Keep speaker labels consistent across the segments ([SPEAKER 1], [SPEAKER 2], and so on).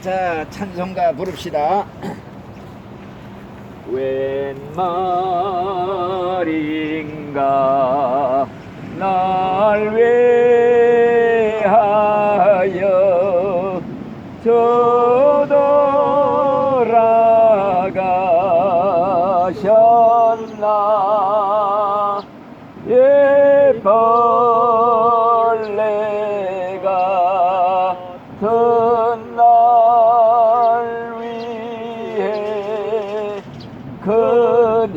[SPEAKER 1] 자, 찬송가 부릅시다. 웬 말인가 날 위하여 저돌아가셨나. 벌레가 던 날 위해 근혜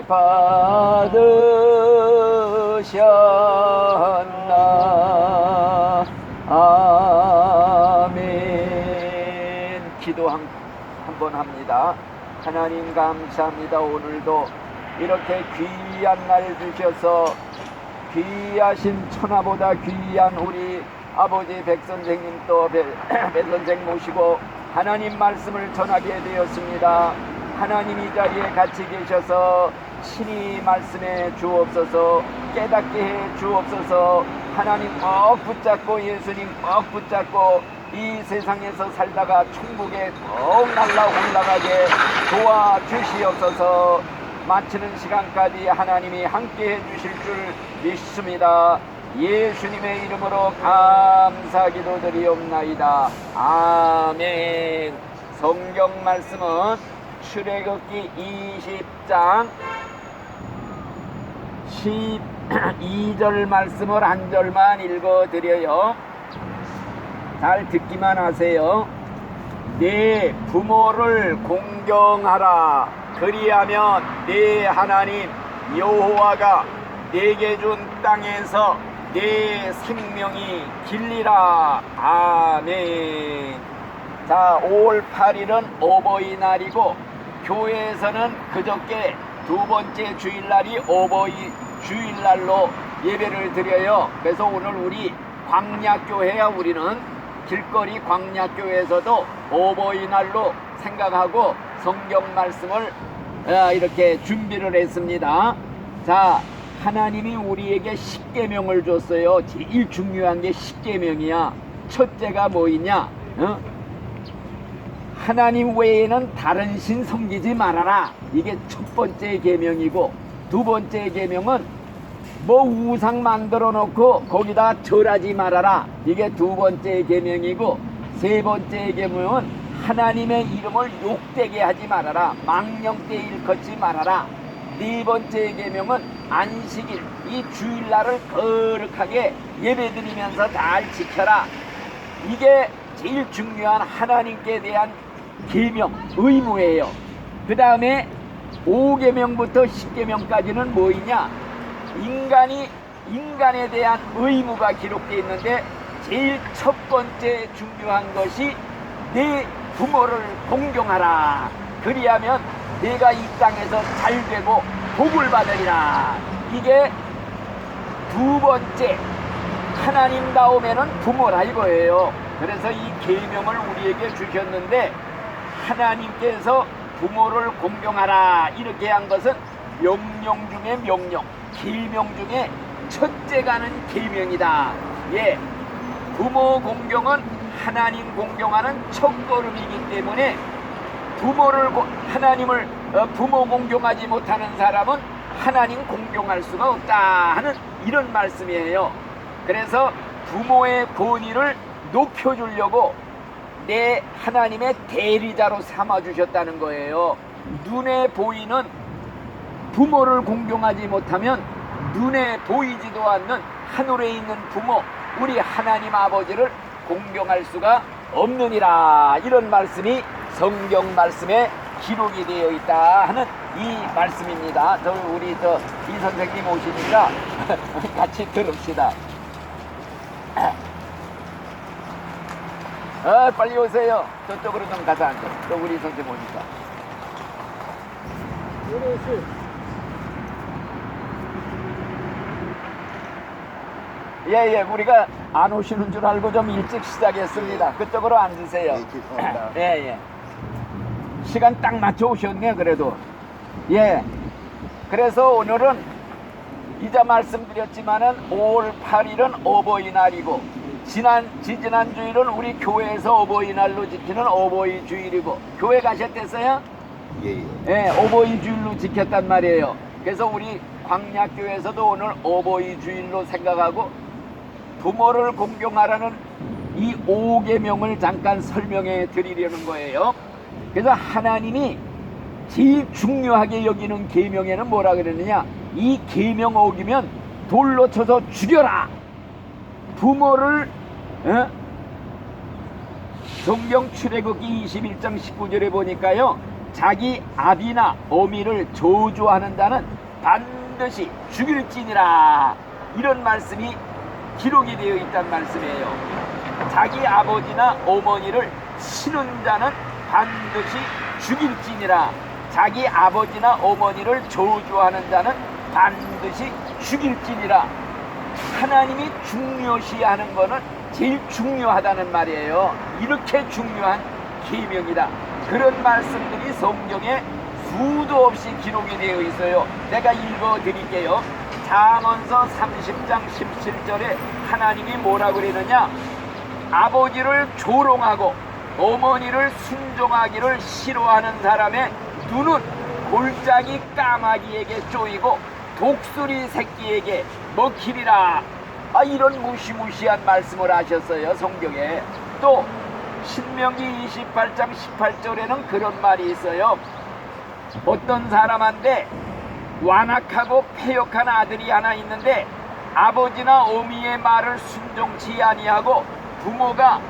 [SPEAKER 1] 받으셨나. 아멘. 기도 한번 합니다. 하나님 감사합니다. 오늘도 이렇게 귀한 날 주셔서 귀하신 천하보다 귀한 우리 아버지 백선생님 또 백선생 모시고 하나님 말씀을 전하게 되었습니다. 하나님 이 자리에 같이 계셔서 친히 말씀해 주옵소서. 깨닫게 해 주옵소서. 하나님 꼭 붙잡고 예수님 꼭 붙잡고 이 세상에서 살다가 천국에 꼭 날아 올라가게 도와주시옵소서. 마치는 시간까지 하나님이 함께 해주실 줄 믿습니다. 예수님의 이름으로 감사 기도드리옵나이다. 아멘. 성경 말씀은 출애굽기 20장 12절 말씀을 한 절만 읽어드려요. 잘 듣기만 하세요. 네 부모를 공경하라. 그리하면 네 하나님 여호와가 네게 준 땅에서 네 생명이 길리라. 아멘. 자, 5월 8일은 어버이날이고 교회에서는 그저께 두 번째 주일날이 어버이 주일날로 예배를 드려요. 그래서 오늘 우리 광야교회야 우리는 길거리 광야교회에서도 어버이날로 생각하고 성경 말씀을 이렇게 준비를 했습니다. 자, 하나님이 우리에게 십계명을 줬어요. 제일 중요한 게 십계명이야. 첫째가 뭐이냐? 하나님 외에는 다른 신 섬기지 말아라. 이게 첫 번째 계명이고, 두 번째 계명은 뭐 우상 만들어 놓고 거기다 절하지 말아라. 이게 두 번째 계명이고, 세 번째 계명은 하나님의 이름을 욕되게 하지 말아라. 망령되이 일컫지 말아라. 네 번째 계명은 안식일, 이 주일날을 거룩하게 예배드리면서 잘 지켜라. 이게 제일 중요한 하나님께 대한 계명, 의무예요. 그 다음에 5계명부터 10계명까지는 뭐이냐? 인간에 대한 의무가 기록되어 있는데 제일 첫 번째 중요한 것이 네 부모를 공경하라. 그리하면 내가 이 땅에서 잘 되고 복을 받으리라. 이게 두 번째 하나님다움에는 부모라 이거예요. 그래서 이 계명을 우리에게 주셨는데 하나님께서 부모를 공경하라 이렇게 한 것은 명령 중에 명령, 계명 중에 첫째가는 계명이다. 예, 부모 공경은 하나님 공경하는 첫걸음이기 때문에 하나님을 부모 공경하지 못하는 사람은 하나님 공경할 수가 없다 하는 이런 말씀이에요. 그래서 부모의 권위를 높여주려고 내 하나님의 대리자로 삼아주셨다는 거예요. 눈에 보이는 부모를 공경하지 못하면 눈에 보이지도 않는 하늘에 있는 부모, 우리 하나님 아버지를 공경할 수가 없느니라. 이런 말씀이 성경 말씀에 기록이 되어 있다 하는 이 말씀입니다. 우리 이 선생님 오시니까 같이 들읍시다. 빨리 오세요. 저쪽으로 좀 가서 앉아. 또 우리 선생님 오니까. 예, 우리가 안 오시는 줄 알고 좀 일찍 시작했습니다. 그쪽으로 앉으세요.
[SPEAKER 2] 네, 죄송합니다.
[SPEAKER 1] 예. 시간 딱 맞춰 오셨네, 그래도. 예. 그래서 오늘은 이자 말씀드렸지만은 5월 8일은 어버이날이고 지지난 주일은 우리 교회에서 어버이날로 지키는 어버이 주일이고, 교회 가셨댔어요?
[SPEAKER 2] 예, 예.
[SPEAKER 1] 예, 어버이 주일로 지켰단 말이에요. 그래서 우리 광약교회에서도 오늘 어버이 주일로 생각하고 부모를 공경하라는 이 5계명을 잠깐 설명해 드리려는 거예요. 그래서 하나님이 제일 중요하게 여기는 계명에는 뭐라 그러느냐, 이 계명 어기면 돌로 쳐서 죽여라. 부모를 성경 출애굽기 21장 19절에 보니까요, 자기 아비나 어미를 저주하는 자는 반드시 죽일지니라, 이런 말씀이 기록이 되어 있단 말씀이에요. 자기 아버지나 어머니를 치는 자는 반드시 죽일지니라. 자기 아버지나 어머니를 저주하는 자는 반드시 죽일지니라. 하나님이 중요시하는 거는 제일 중요하다는 말이에요. 이렇게 중요한 계명이다. 그런 말씀들이 성경에 수도 없이 기록이 되어 있어요. 내가 읽어 드릴게요. 잠언서 30장 17절에 하나님이 뭐라 그러느냐, 아버지를 조롱하고 어머니를 순종하기를 싫어하는 사람의 눈은 골짜기 까마귀에게 쪼이고 독수리 새끼에게 먹히리라. 이런 무시무시한 말씀을 하셨어요, 성경에. 또 신명기 28장 18절에는 그런 말이 있어요. 어떤 사람한테 완악하고 패역한 아들이 하나 있는데 아버지나 어미의 말을 순종치 아니하고 부모가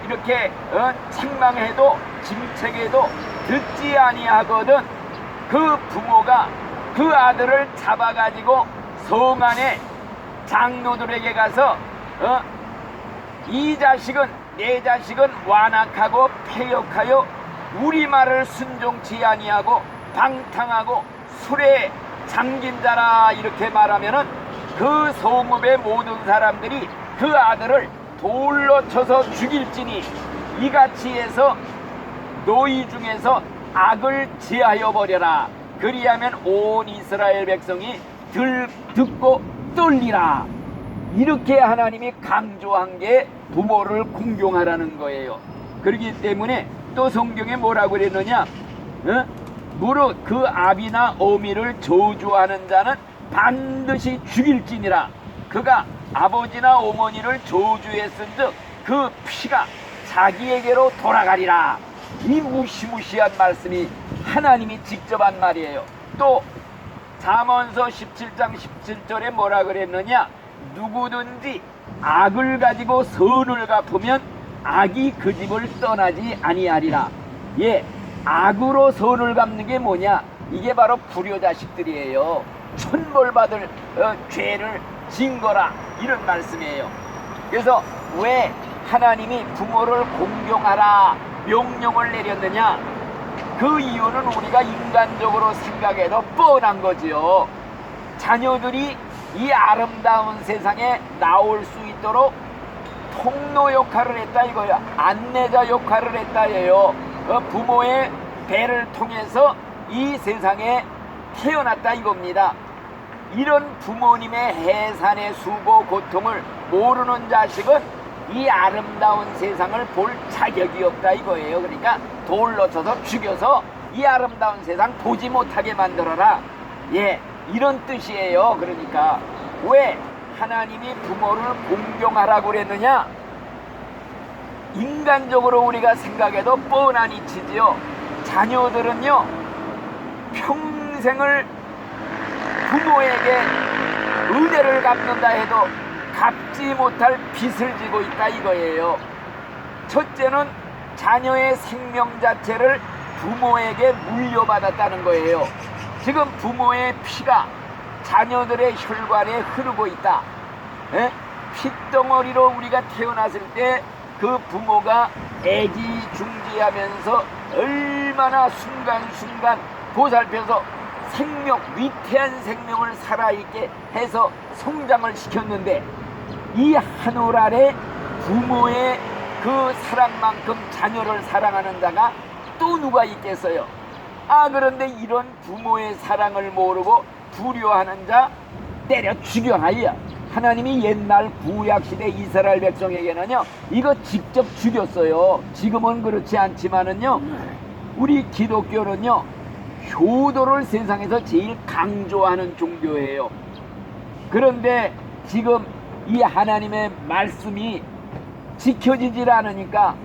[SPEAKER 1] 이렇게 책망해도 짐책해도 듣지 아니하거든. 그 부모가 그 아들을 잡아가지고 성 안에 장로들에게 가서 이 자식은, 내 자식은 완악하고 패역하여 우리 말을 순종치 아니하고 방탕하고 술에 잠긴 자라, 이렇게 말하면은 그 성읍의 모든 사람들이 그 아들을 돌로 쳐서 죽일지니 이같이 해서 너희 중에서 악을 제하여 버려라. 그리하면 온 이스라엘 백성이 듣고 떨리라. 이렇게 하나님이 강조한 게 부모를 공경하라는 거예요. 그렇기 때문에 또 성경에 뭐라고 그랬느냐, 무릇 그 아비나 어미를 저주하는 자는 반드시 죽일지니라. 그가 아버지나 어머니를 저주했은즉 그 피가 자기에게로 돌아가리라. 이 무시무시한 말씀이 하나님이 직접 한 말이에요. 또 잠언서 17장 17절에 뭐라 그랬느냐, 누구든지 악을 가지고 선을 갚으면 악이 그 집을 떠나지 아니하리라. 예, 악으로 선을 갚는 게 뭐냐, 이게 바로 불효자식들이에요. 천벌받을 죄를 진 거라, 이런 말씀이에요. 그래서 왜 하나님이 부모를 공경하라 명령을 내렸느냐, 그 이유는 우리가 인간적으로 생각해도 뻔한 거지요. 자녀들이 이 아름다운 세상에 나올 수 있도록 통로 역할을 했다 이거야. 안내자 역할을 했다 예요. 부모의 배를 통해서 이 세상에 태어났다 이겁니다. 이런 부모님의 해산의 수고 고통을 모르는 자식은 이 아름다운 세상을 볼 자격이 없다 이거예요. 그러니까 돌로 쳐서 죽여서 이 아름다운 세상 보지 못하게 만들어라. 예, 이런 뜻이에요. 그러니까 왜 하나님이 부모를 공경하라고 그랬느냐, 인간적으로 우리가 생각해도 뻔한 이치지요. 자녀들은요 평생을 부모에게 은혜를 갚는다 해도 갚지 못할 빚을 지고 있다 이거예요. 첫째는 자녀의 생명 자체를 부모에게 물려받았다는 거예요. 지금 부모의 피가 자녀들의 혈관에 흐르고 있다. 핏덩어리로 우리가 태어났을 때 그 부모가 애지중지하면서 얼마나 순간순간 보살펴서 생명, 위태한 생명을 살아있게 해서 성장을 시켰는데, 이 하늘 아래 부모의 그 사랑만큼 자녀를 사랑하는 자가 또 누가 있겠어요? 그런데 이런 부모의 사랑을 모르고 불효하는 자 때려 죽여놔야. 하나님이 옛날 구약시대 이스라엘 백성에게는요 이거 직접 죽였어요. 지금은 그렇지 않지만은요 우리 기독교는요 효도를 세상에서 제일 강조하는 종교예요. 그런데 지금 이 하나님의 말씀이 지켜지질 않으니까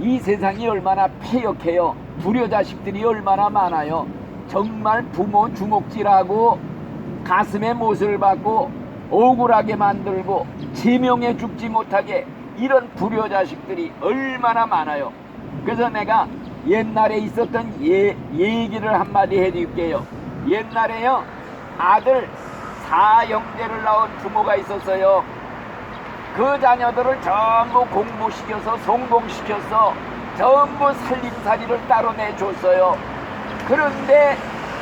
[SPEAKER 1] 이 세상이 얼마나 패역해요. 불효자식들이 얼마나 많아요. 정말 부모 주먹질하고 가슴에 못을 박고 억울하게 만들고 제명에 죽지 못하게 이런 불효자식들이 얼마나 많아요. 그래서 내가 옛날에 있었던 얘기를 한마디 해드릴게요. 옛날에요 아들 4형제를 낳은 부모가 있었어요. 그 자녀들을 전부 공부시켜서 성공시켜서 전부 살림살이를 따로 내줬어요. 그런데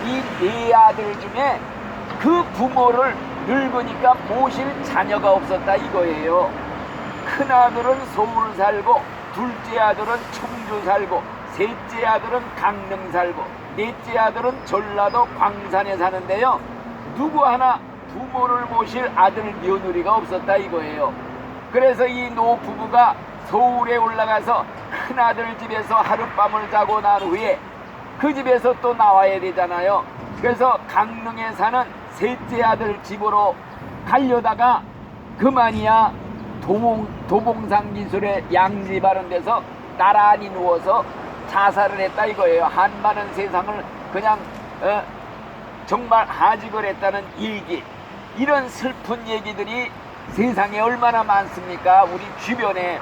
[SPEAKER 1] 이 네 아들 중에 그 부모를 늙으니까 모실 자녀가 없었다 이거예요. 큰아들은 서울 살고 둘째 아들은 청주 살고 셋째 아들은 강릉 살고 넷째 아들은 전라도 광산에 사는데요 누구 하나 부모를 모실 아들 며느리가 없었다 이거예요. 그래서 이 노부부가 서울에 올라가서 큰아들 집에서 하룻밤을 자고 난 후에 그 집에서 또 나와야 되잖아요. 그래서 강릉에 사는 셋째 아들 집으로 가려다가 그만이야 도봉산 기술의 양지 바른 데서 나란히 누워서 자살을 했다 이거예요. 한반은 세상을 그냥 정말 하직을 했다는 얘기. 이런 슬픈 얘기들이 세상에 얼마나 많습니까? 우리 주변에.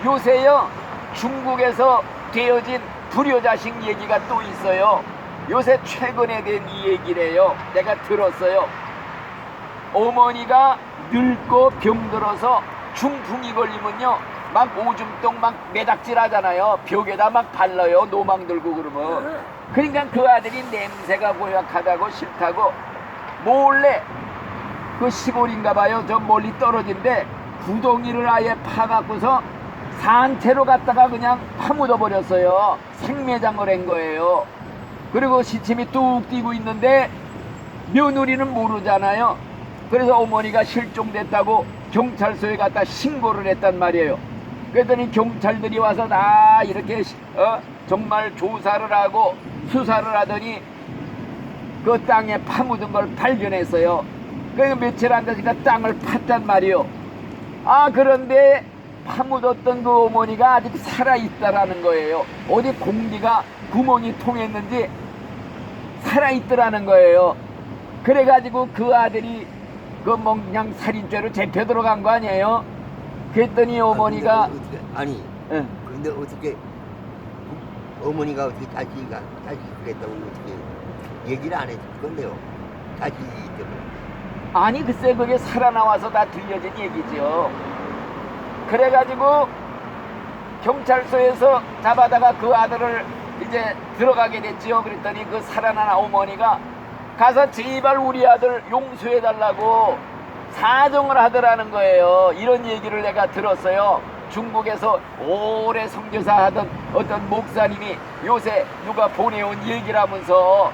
[SPEAKER 1] 요새요 중국에서 되어진 불효자식 얘기가 또 있어요. 요새 최근에 된 이 얘기래요. 내가 들었어요. 어머니가 늙고 병들어서 중풍이 걸리면요 막 오줌똥 막 매닥질 하잖아요. 벽에다 막 발라요. 노망 들고 그러면. 그러니까 그 아들이 냄새가 고약하다고 싫다고 몰래 그 시골인가 봐요. 저 멀리 떨어진데 구덩이를 아예 파갖고서 산채로 갖다가 그냥 파묻어 버렸어요. 생매장을 한 거예요. 그리고 시침이 뚝 뛰고 있는데 며느리는 모르잖아요. 그래서 어머니가 실종됐다고 경찰서에 갖다 신고를 했단 말이에요. 그랬더니 경찰들이 와서 다 이렇게 정말 조사를 하고 수사를 하더니 그 땅에 파묻은 걸 발견했어요. 그래서 며칠 안 되니까 땅을 팠단 말이에요. 아 그런데 파묻었던 그 어머니가 아직 살아있다라는 거예요. 어디 공기가 구멍이 통했는지 살아있더라는 거예요. 그래가지고 그 아들이 그 뭐 그냥 살인죄로 잡혀 들어간 거 아니에요? 그랬더니 어머니가
[SPEAKER 2] 그런데 어떻게 어머니가 어떻게 자기가 그랬다고 어떻게 얘기를 안 했을 건데요? 자기 때문에.
[SPEAKER 1] 아니 글쎄 그게 살아나와서 다 들려진 얘기죠. 그래가지고 경찰서에서 잡아다가 그 아들을 이제 들어가게 됐지요. 그랬더니 그 살아난 어머니가 가서 제발 우리 아들 용서해달라고 사정을 하더라는 거예요. 이런 얘기를 내가 들었어요. 중국에서 오래 선교사 하던 어떤 목사님이 요새 누가 보내온 얘기라면서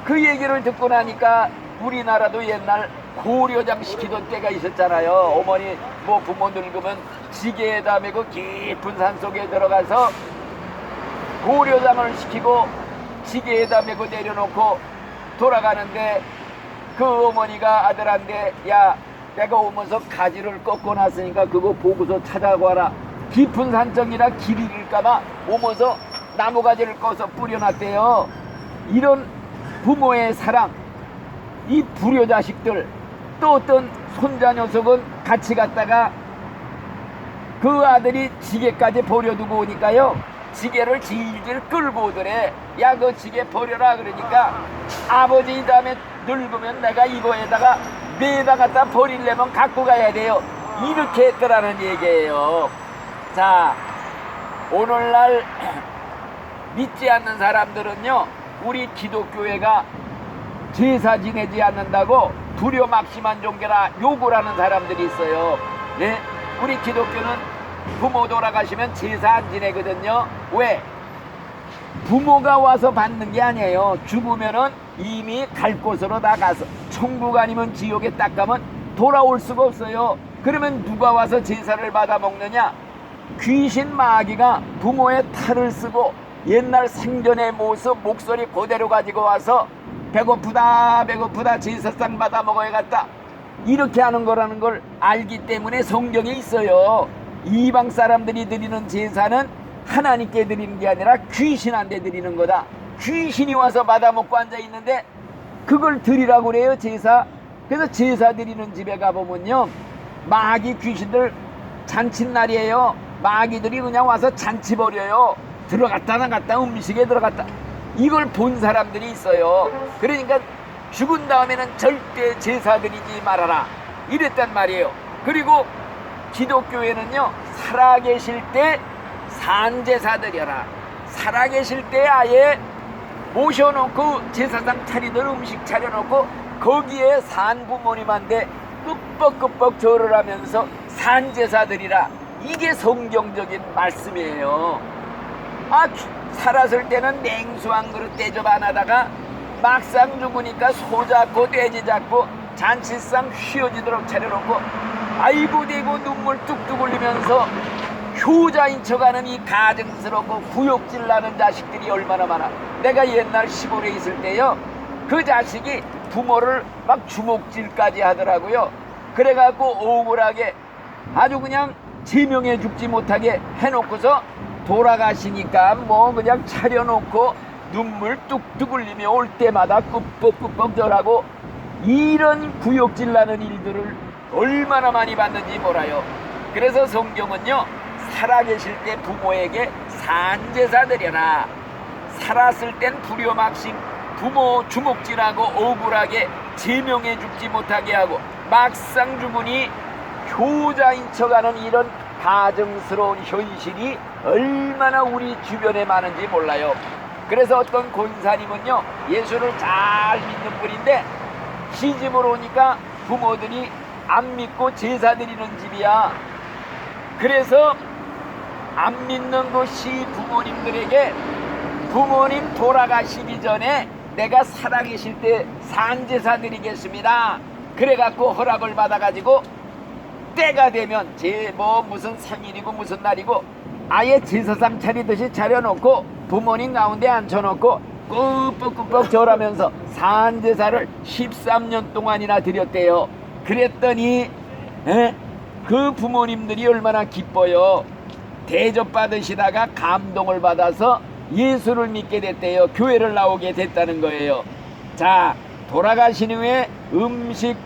[SPEAKER 1] 그 얘기를 듣고 나니까 우리나라도 옛날 고려장 시키던 때가 있었잖아요. 어머니 뭐 부모 늙으면 지게에다 메고 깊은 산 속에 들어가서 고려장을 시키고 지게에다 메고 내려놓고 돌아가는데 그 어머니가 아들한테 야 내가 오면서 가지를 꺾어 놨으니까 그거 보고서 찾아와라. 깊은 산정이라 길이 잃을까봐 오면서 나무가지를 꺼서 뿌려놨대요. 이런 부모의 사랑, 이 불효자식들, 또 어떤 손자 녀석은 같이 갔다가 그 아들이 지게까지 버려두고 오니까요 지게를 질질 끌고 오더래. 야 그 지게 버려라. 그러니까 아버지 이 다음에 늙으면 내가 이거에다가 매다 갖다 버리려면 갖고 가야 돼요. 이렇게 했더라는 얘기예요. 자 오늘날 믿지 않는 사람들은요 우리 기독교회가 제사 지내지 않는다고 두려막심한 종교라 욕을 하는 사람들이 있어요. 네? 우리 기독교는 부모 돌아가시면 제사 안 지내거든요. 왜? 부모가 와서 받는 게 아니에요. 죽으면은 이미 갈 곳으로 다 가서 천국 아니면 지옥에 딱 가면 돌아올 수가 없어요. 그러면 누가 와서 제사를 받아 먹느냐? 귀신 마귀가 부모의 탈을 쓰고 옛날 생전의 모습 목소리 그대로 가지고 와서 배고프다 배고프다 제사상 받아 먹어야겠다 이렇게 하는 거라는 걸 알기 때문에 성경에 있어요. 이방 사람들이 드리는 제사는 하나님께 드리는 게 아니라 귀신한테 드리는 거다. 귀신이 와서 받아 먹고 앉아 있는데 그걸 드리라고 그래요, 제사. 그래서 제사 드리는 집에 가보면요, 마귀 귀신들 잔칫날이에요. 마귀들이 그냥 와서 잔치 벌여요. 들어갔다 나갔다 음식에 들어갔다. 이걸 본 사람들이 있어요. 그러니까 죽은 다음에는 절대 제사 드리지 말아라 이랬단 말이에요. 그리고 기독교에는요, 살아계실 때 산제사 드려라. 살아계실 때 아예 모셔놓고 제사상 차리들 음식 차려놓고 거기에 산 부모님한테 끄뻑끄뻑 절을 하면서 산제사 드리라. 이게 성경적인 말씀이에요. 살았을 때는 냉수 한 그릇 대접 안 하다가 막상 죽으니까 소 잡고 돼지 잡고 잔치상 휘어지도록 차려놓고 아이고 대고 눈물 뚝뚝 흘리면서 효자인 척하는 이 가증스럽고 구욕질 나는 자식들이 얼마나 많아. 내가 옛날 시골에 있을 때요, 그 자식이 부모를 막 주먹질까지 하더라고요. 그래갖고 억울하게 아주 그냥 제명해 죽지 못하게 해놓고서 돌아가시니까 뭐 그냥 차려놓고 눈물 뚝뚝 흘리며 올 때마다 끄뻑끄뻑 절하고 이런 구욕질 나는 일들을 얼마나 많이 봤는지 몰라요. 그래서 성경은요, 살아계실 때 부모에게 산제사 드려라. 살았을 땐 불효막심 부모 주먹질하고 억울하게 제명해 죽지 못하게 하고 막상 죽으니 효자인 척하는 이런 가증스러운 현실이 얼마나 우리 주변에 많은지 몰라요. 그래서 어떤 권사님은요, 예수를 잘 믿는 분인데 시집을 오니까 부모들이 안 믿고 제사 드리는 집이야. 그래서 안 믿는 그 시부모님들에게 부모님 돌아가시기 전에 내가 살아계실 때 산제사 드리겠습니다. 그래갖고 허락을 받아가지고 때가 되면 무슨 생일이고 무슨 날이고 아예 제사상 차리듯이 차려놓고 부모님 가운데 앉혀놓고 꾸벅꾸벅 절하면서 산제사를 13년 동안이나 드렸대요. 그랬더니 그 부모님들이 얼마나 기뻐요. 대접받으시다가 감동을 받아서 예수를 믿게 됐대요. 교회를 나오게 됐다는 거예요. 자, 돌아가신 후에 음식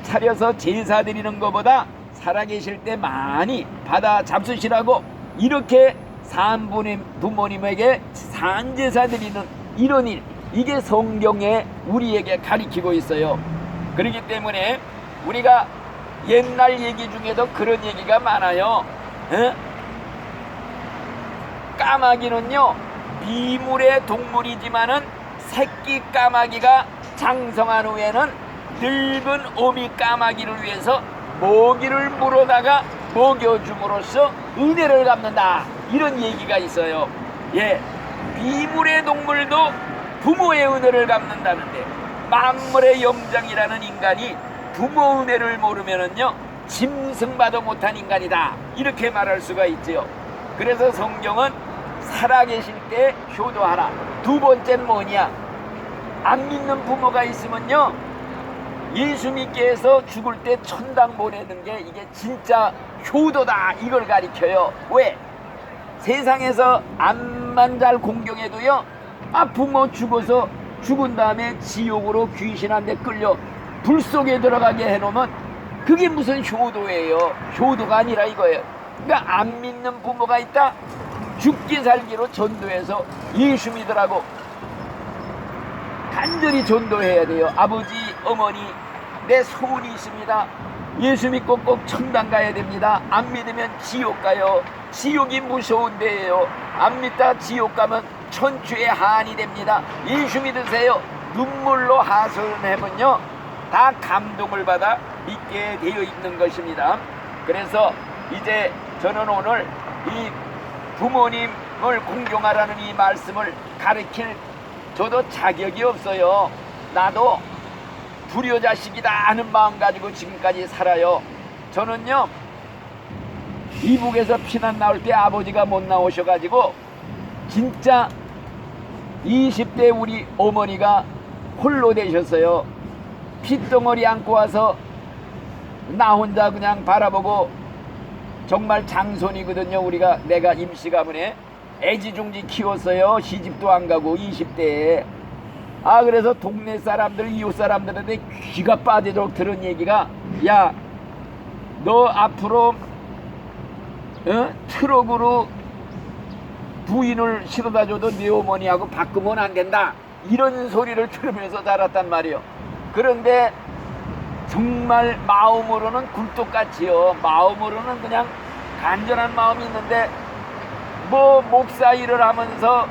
[SPEAKER 1] 차려서 제사 드리는 것보다 살아계실 때 많이 받아 잡수시라고 이렇게 부모님에게 산제사 드리는 이런 일, 이게 성경에 우리에게 가리키고 있어요. 그렇기 때문에 우리가 옛날 얘기 중에도 그런 얘기가 많아요. 까마귀는요, 미물의 동물이지만은 새끼 까마귀가 장성한 후에는 늙은 어미 까마귀를 위해서 먹이를 물어다가 먹여줌으로써 은혜를 갚는다, 이런 얘기가 있어요. 예, 미물의 동물도 부모의 은혜를 갚는다는데 만물의 염장이라는 인간이 부모 은혜를 모르면은요, 짐승봐도 못한 인간이다, 이렇게 말할 수가 있지요. 그래서 성경은 살아계실 때 효도하라. 두 번째는 뭐냐? 안 믿는 부모가 있으면요, 예수 믿게 해서 죽을 때 천당 보내는 게 이게 진짜 효도다, 이걸 가리켜요. 왜? 세상에서 암만 잘 공경해도요, 부모 죽어서 죽은 다음에 지옥으로 귀신한테 끌려 불 속에 들어가게 해놓으면 그게 무슨 효도예요? 효도가 아니라 이거예요. 그러니까 안 믿는 부모가 있다? 죽기 살기로 전도해서 예수 믿으라고 간절히 전도해야 돼요. 아버지, 어머니, 내 소원이 있습니다. 예수 믿고 꼭 천당 가야 됩니다. 안 믿으면 지옥 가요. 지옥이 무서운 데예요. 안 믿다 지옥 가면 천추의 한이 됩니다. 예수 믿으세요. 눈물로 하소연하면요, 다 감동을 받아 믿게 되어 있는 것입니다. 그래서 이제 저는 오늘 이 부모님을 공경하라는 이 말씀을 가르칠 저도 자격이 없어요. 나도 불효자식이다 하는 마음 가지고 지금까지 살아요. 저는요, 이북에서 피난 나올 때 아버지가 못 나오셔가지고 진짜 20대 우리 어머니가 홀로 되셨어요. 핏덩어리 안고 와서 나 혼자 그냥 바라보고, 정말 장손이거든요. 내가 임시 가문에 애지중지 키웠어요. 시집도 안 가고 20대에. 그래서 동네 사람들, 이웃 사람들한테 귀가 빠지도록 들은 얘기가, 야, 너 앞으로 트럭으로 부인을 실어다 줘도 네 어머니하고 바꾸면 안 된다, 이런 소리를 들으면서 자랐단 말이요. 그런데 정말 마음으로는 굴뚝같이요, 마음으로는 그냥 간절한 마음이 있는데, 목사 일을 하면서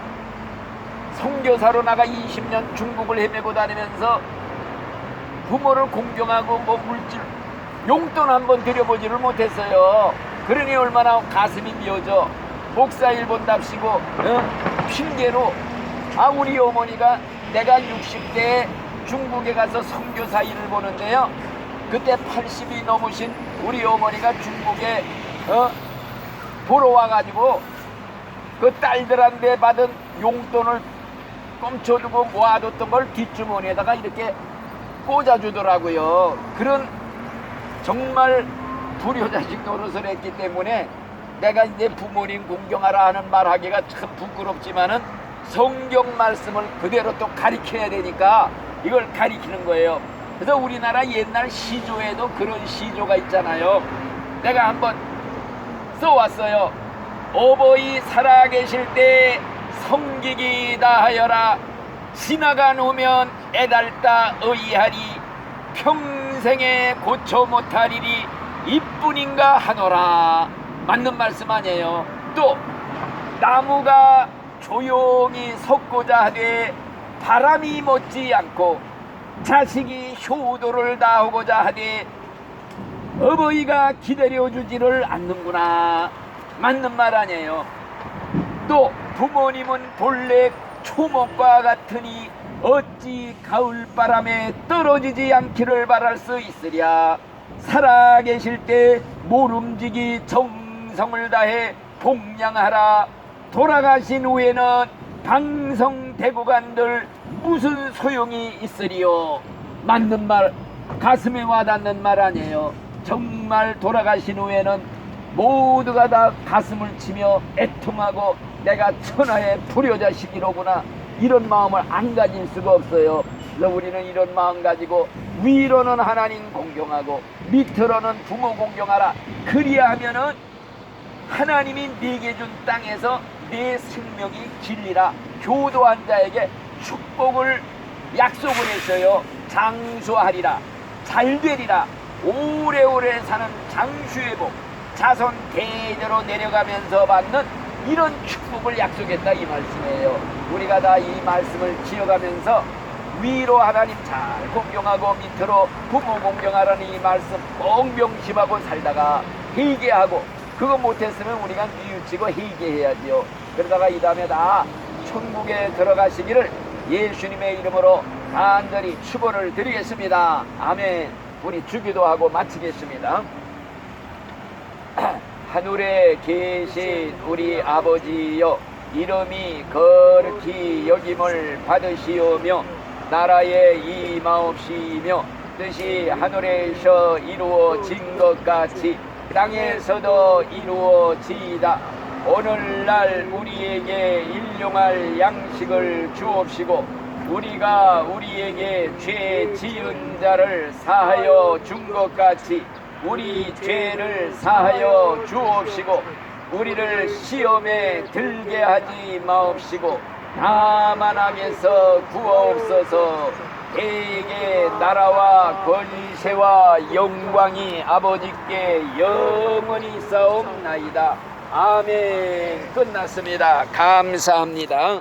[SPEAKER 1] 선교사로 나가 20년 중국을 헤매고 다니면서 부모를 공경하고 물질 용돈 한번 드려보지를 못했어요. 그러니 얼마나 가슴이 미어져. 목사 일 본답시고 핑계로 우리 어머니가, 내가 60대에 중국에 가서 선교사 일을 보는데요, 그때 80이 넘으신 우리 어머니가 중국에 보러 와가지고 그 딸들한테 받은 용돈을 꽁쳐두고 모아뒀던 걸 뒷주머니에다가 이렇게 꽂아주더라고요. 그런 정말 불효자식 노릇을 했기 때문에 내가 이제 부모님 공경하라 하는 말 하기가 참 부끄럽지만은 성경 말씀을 그대로 또 가리켜야 되니까 이걸 가리키는 거예요. 그래서 우리나라 옛날 시조에도 그런 시조가 있잖아요. 내가 한번 써왔어요. 어버이 살아계실 때 성기기 다하여라, 지나간 후면 애달다 의하리, 평생에 고쳐 못하리리 이뿐인가 하노라. 맞는 말씀 아니에요. 또 나무가 조용히 섰고자 하되 바람이 멎지 않고, 자식이 효도를 다하고자 하되 어버이가 기다려주지를 않는구나. 맞는 말 아니에요. 또 부모님은 본래 초목과 같으니 어찌 가을바람에 떨어지지 않기를 바랄 수 있으랴. 살아계실 때 모름지기 정성을 다해 복양하라. 돌아가신 후에는 방성대구간들 무슨 소용이 있으리요. 맞는 말, 가슴에 와닿는 말 아니에요. 정말 돌아가신 후에는 모두가 다 가슴을 치며 애통하고 내가 천하의 불효자식이로구나, 이런 마음을 안 가질 수가 없어요. 그래서 우리는 이런 마음 가지고 위로는 하나님 공경하고 밑으로는 부모 공경하라. 그리하면은 하나님이 네게 준 땅에서 네 생명이 길리라. 효도한 자에게 축복을 약속을 했어요. 장수하리라, 잘되리라, 오래오래 사는 장수의 복, 자손 대대로 내려가면서 받는 이런 축복을 약속했다, 이 말씀이에요. 우리가 다 이 말씀을 지어가면서 위로 하나님 잘 공경하고 밑으로 부모 공경하라는 이 말씀 꼭 명심하고 살다가 회개하고, 그거 못했으면 우리가 뉘우치고 회개해야지요. 그러다가 이 다음에 다 천국에 들어가시기를 예수님의 이름으로 간절히 축원을 드리겠습니다. 아멘. 우리 주기도하고 마치겠습니다. 하늘에 계신 우리 아버지여, 이름이 거룩히 여김을 받으시오며 나라에 임하옵시며 뜻이 하늘에서 이루어진 것 같이 땅에서도 이루어지이다. 오늘날 우리에게 일용할 양식을 주옵시고 우리가 우리에게 죄 지은 자를 사하여 준 것 같이 우리 죄를 사하여 주옵시고 우리를 시험에 들게 하지 마옵시고 다만 악에서 구하옵소서. 대개 나라와 권세와 영광이 아버지께 영원히 싸움나이다. 아멘. 끝났습니다. 감사합니다.